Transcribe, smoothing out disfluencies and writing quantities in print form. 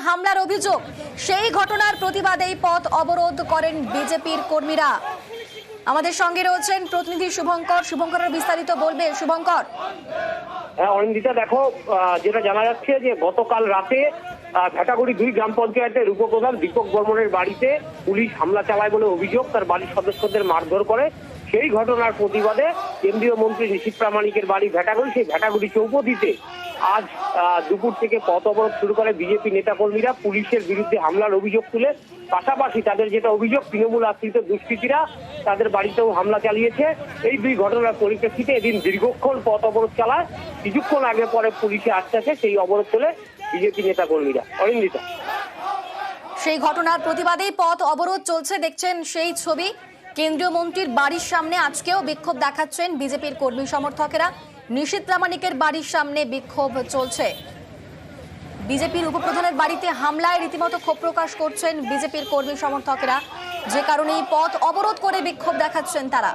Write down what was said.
হামলার অভিযোগ, সেই ঘটনার প্রতিবাদেই পথ অবরোধ করেন বিজেপির কর্মীরা। আমাদের সঙ্গে রয়েছেন প্রতিনিধি শুভঙ্করের বিস্তারিত বলবে শুভঙ্কর। হ্যাঁ অনিন্দিতা, দেখো যেটা জানা যাচ্ছে যে গতকাল রাতে ভেটাগুড়ি 2 গ্রাম পঞ্চায়েতের উপপ্রধান দীপক বর্মনের বাড়িতে পুলিশ হামলা চালায় বলে অভিযোগ। তার বাড়ির সদস্যদের মারধর করে। সেই ঘটনার প্রতিবাদে কেন্দ্রীয় মন্ত্রী নিশীথ প্রামাণিকের বাড়ি ভেটাগুড়ি, সেই ভেটাগুড়ি চৌপতিতে আজ দুপুর থেকে পথ অবরোধ শুরু করে বিজেপি নেতাকর্মীরা। পুলিশের বিরুদ্ধে হামলার অভিযোগ তুলে পাশাপাশি তাদের যেটা অভিযোগ, তৃণমূল আশ্রিত দুষ্কৃতীরা তাদের বাড়িতেও হামলা চালিয়েছে। এই 2 ঘটনার পরিপ্রেক্ষিতে এদিন দীর্ঘক্ষণ পথ অবরোধ চালায়। কিছুক্ষণ আগে পরে পুলিশে আসছে সেই অবরোধ তুলে বিজেপি নেতাকর্মীরা। অনিন্দিতা, সেই ঘটনার প্রতিবাদেই পথ অবরোধ চলছে, দেখছেন সেই ছবি। কেন্দ্রীয় মন্ত্রীর বাড়ির সামনে আজকেও বিক্ষোভ দেখাচ্ছেন বিজেপির কর্মী সমর্থকেরা। নিশীথ প্রামাণিকের বাড়ির সামনে বিক্ষোভ চলছে। বিজেপির উপপ্রধানের বাড়িতে হামলায় রীতিমতো ক্ষোভ প্রকাশ করছেন বিজেপির কর্মী সমর্থকেরা, যে কারণে এই পথ অবরোধ করে বিক্ষোভ দেখাচ্ছেন তারা।